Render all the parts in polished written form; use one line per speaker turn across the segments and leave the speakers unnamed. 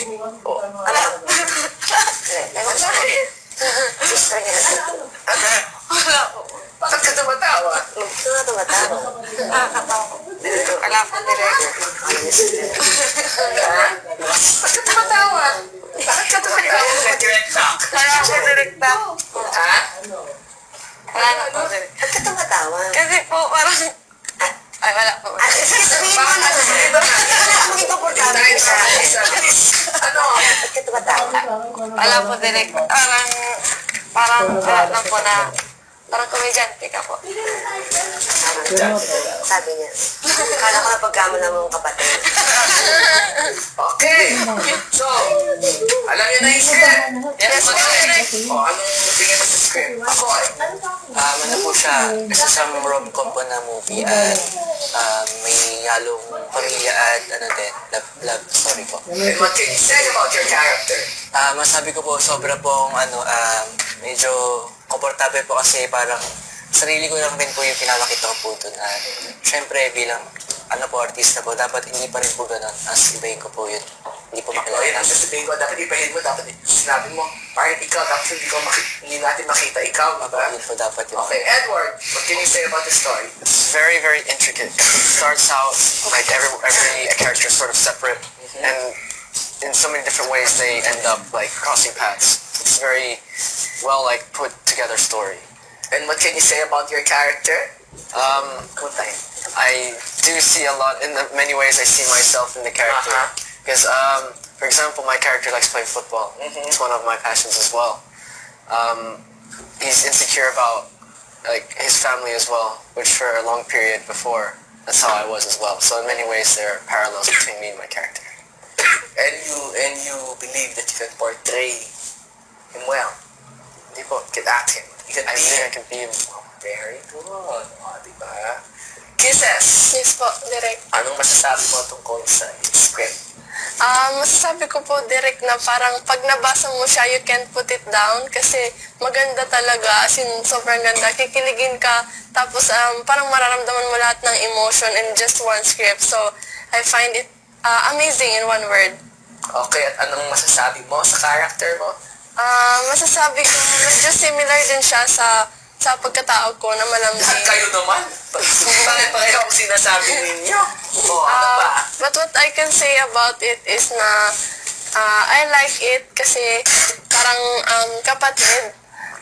Oh, ano?
Sister niya.
Wala po. Bakit ka tumatawa?
Gusto nga tumatawa.
Wala po direct.
Bakit ka tumatawa? Bakit ka tumatawa? Direct talk.
Wala po direct ba?
Ha?
Wala na po direct.
Ba't ka tumatawa?
Kasi po parang... Ay, wala po.
Excuse me,
Bakit
wala
ka
akong komportable sa
Ano?
Ba't ka tumatawa?
Wala po direct. Parang wala lang po na... Parang komedyante ka po.
Sabi niya. Kala ko na pagkamala mong kapatid.
Okay. So, alam niyo na yung script.
Yes, po direct.
O, anong tingin mo sa script? Ako ay.
Ano po siya, isang rom-com po na movie at may halong pamilya at love story po.
And what can you say about your character?
Masabi ko po, sobra pong medyo komportable po kasi parang sarili ko lang din po yung pinapakita ko po dun. At syempre bilang artista po, dapat hindi pa rin po ganun as ibahin ko po yun. Hindi po
O,
makilala
yun ang
namin.
sasabihin ko. Dapat ipahin mo. Dapat sinabi mo, parang ikaw. Dapat hindi natin makita ikaw. Diba?
Yun po dapat yun.
Okay, Edward, what can you say about the story?
It's very, very intricate. Starts out like every character is sort of separate, and in so many different ways they end up like crossing paths. It's very well put together story.
And what can you say about your character?
Kuntain. I do see a lot in many ways. I see myself in the character because, for example, my character likes playing football. It's one of my passions as well. He's insecure about his family as well, which for a long period before, that's how I was as well. So in many ways, there are parallels between me and my character.
And you believe that you can portray him well. Hindi po, you can act him. You can
I
be
think I
him.
can be him.
Very good. O, diba? Kisses!
Yes po, direct.
Anong masasabi mo tungkol sa script?
Masasabi ko po direct na parang pag nabasa mo siya, you can't put it down kasi maganda talaga, as in sobrang ganda. Kikiligin ka, tapos parang mararamdaman mo lahat ng emotion in just one script. So, I find it amazing in one word.
Okay, at anong masasabi mo sa character mo?
Masasabi ko, medyo similar din siya sa pagkatao ko na malambing.
Kayo naman. Bakit pareho ang sinasabi ninyo? O, ano ba?
But what I can say about it is na I like it kasi parang kapatid.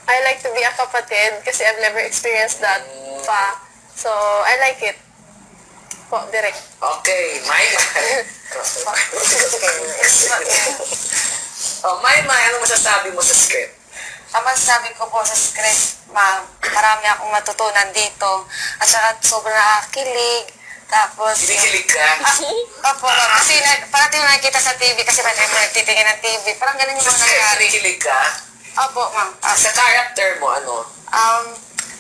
I like to be a kapatid kasi I've never experienced that pa. So, I like it. Po, direct.
Okay, Maymay. Maymay, anong masasabi mo sa script?
Ang masasabi ko po sa script, marami akong matutunan dito. At saka sobrang nakakilig. Tapos...
Kinikilig ka?
Opo, kasi parating mo nakikita sa TV kasi pati mo nagtitingin ng TV. Parang ganun yung
Sa
mga
script,
nangyari.
kinikilig ka?
Opo, ma'am.
Sa character mo, ano?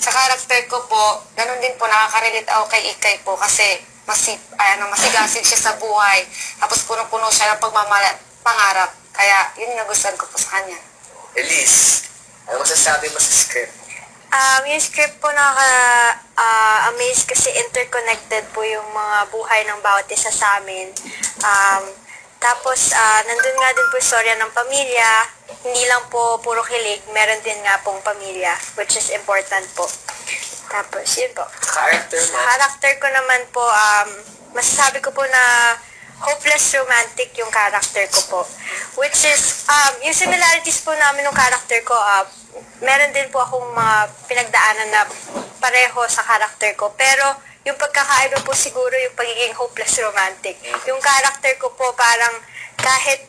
Sa karakter ko po, ganun din po, nakaka-relate ako kay Ikay po kasi masigasig siya sa buhay. Tapos puno-puno siya ng pangarap. Kaya yun yung nagustuhan ko po sa kanya.
Elise, ano masasabi mo sa script?
Yung script po nakaka-amaze kasi interconnected po yung mga buhay ng bawat isa sa amin. Tapos, nandun nga din po istorya ng pamilya. Hindi lang po puro kilig, meron din nga pong pamilya, which is important po. Tapos, yun po.
Character mo?
Character ko naman po, masasabi ko po na hopeless romantic yung character ko po. Which is, yung similarities po namin ng character ko, meron din po akong mga pinagdaanan na pareho sa character ko. Pero, yung pagkakaiba po siguro yung pagiging hopeless romantic. Yung character ko po parang kahit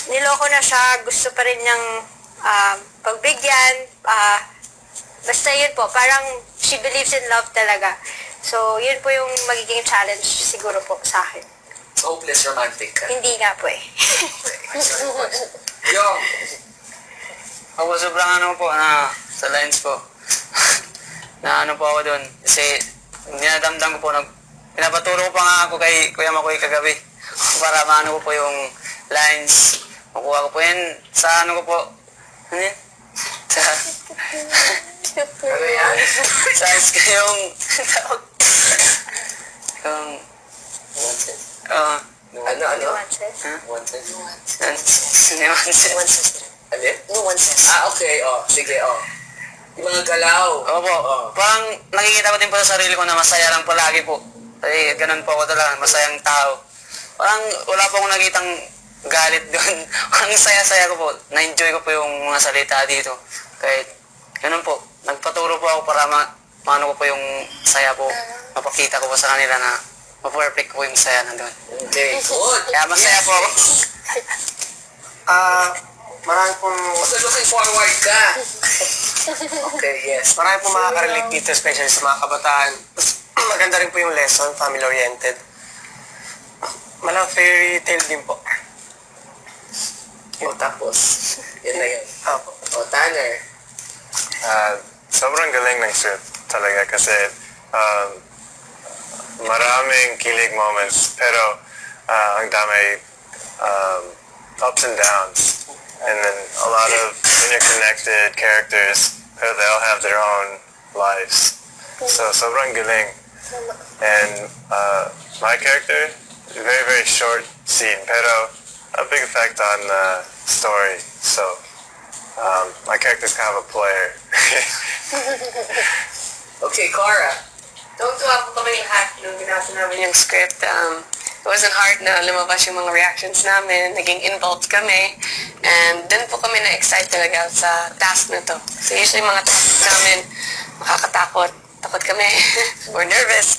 niloko na siya, gusto pa rin niyang pagbigyan. Basta yun po, parang she believes in love talaga. So, yun po yung magiging challenge siguro po sa akin.
Hopeless romantic ka?
Hindi nga po eh.
Yung,
Ako sobrang po na sa lines po. Na po ako doon. Kasi dinadamdam ko po, pinapaturo ko pa nga ako kay Kuya Makoy kagabi. Para maano ko po yung lines. Makuha ko po yan sa ko po. Ano yan?
ano yan?
Sa yung tawag. Yung
Ano?
Nuances.
Nuances?
Nuances.
Alin?
Nuances.
Okay, sige, Yung mga galaw.
Opo, parang nakikita ko din po sa sarili ko na masaya lang palagi po. Ay, ganun po ako talaga, masayang tao. Parang wala po akong nakitang galit doon. Ang saya-saya ko po. Na-enjoy ko po yung mga salita dito. Kahit ganun po, nagpaturo po ako para maano ko po yung saya po. Mapakita ko po sa kanila na ma-perfect po yung saya na doon.
Okay, good.
Kaya masaya po ako.
Marami pong,
Basta looking forward ka. Okay, yes.
marami pong makaka-relate dito, especially sa mga kabataan. Maganda rin po yung lesson, family-oriented. Malang fairy tale din po.
Tapos, yan na yun.
Apo.
Tanner.
Sobrang galing ng script talaga kasi maraming kilig moments pero ang dami ups and downs and then a lot of interconnected characters pero they all have their own lives. So sobrang galing. And my character, very very short scene pero a big effect on the story. So my character's kind of a player.
Okay, Cara.
Tuwang-tuwa po kami lahat nung binasa namin yung script. It wasn't hard na lumabas yung mga reactions namin. Naging involved kami. And dun po kami na-excite talaga sa task na to. So usually mga tasks namin, makakatakot. Takot kami. We're nervous.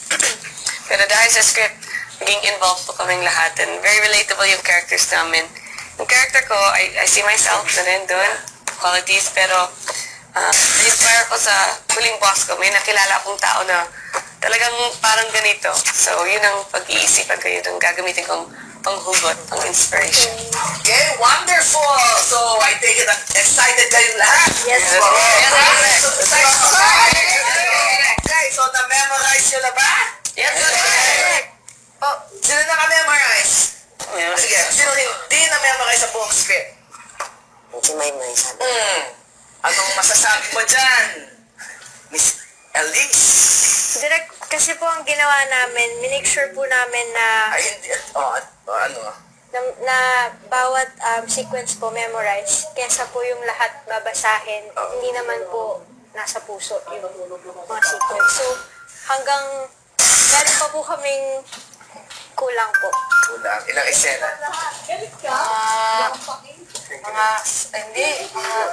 Pero dahil sa script, naging involved po kaming lahat. And very relatable yung characters namin. Yung character ko, I see myself na rin dun. Qualities. Pero na-inspire ko sa huling boss ko. May nakilala akong tao na talagang parang ganito. So, yun ang pag-iisipan ko, yun ang gagamitin kong panghugot, pang-inspiration.
Okay, wonderful! So, I take it excited kayong lahat?
Yes,
So,
po.
so, okay, so na-memorize nyo na ba?
Yes, sir!
Sino na-memorize? Sige, sino hindi na-memorize sa buong script?
Si Maymay sabi.
Anong masasabi mo dyan? Miss Elise?
Direct, kasi po ang ginawa namin, minake sure po namin na
Ay, hindi. Ano?
na bawat sequence po memorize, kesa po yung lahat babasahin, hindi naman po nasa puso yung mga sequence. So, hanggang meron pa po kaming kulang po.
Kulang. Ilang eksena?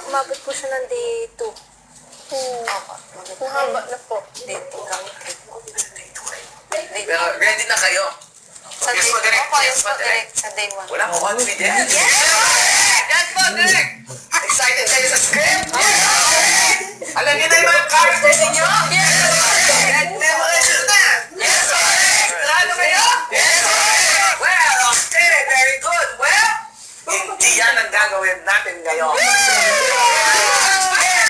Umabot po siya ng day 2. Mahaba na po.
Pero ready na kayo?
Sa day 1. Sa day 1.
Wala ko confidence. Yan po, direct! Excited kayo sa script? Alam niyo na yung mga characters ninyo? Yes! Memorize nyo na? Yes! Sigurado kayo? Yes! Well, okay, very good. Well, hindi yan ang gagawin natin ngayon.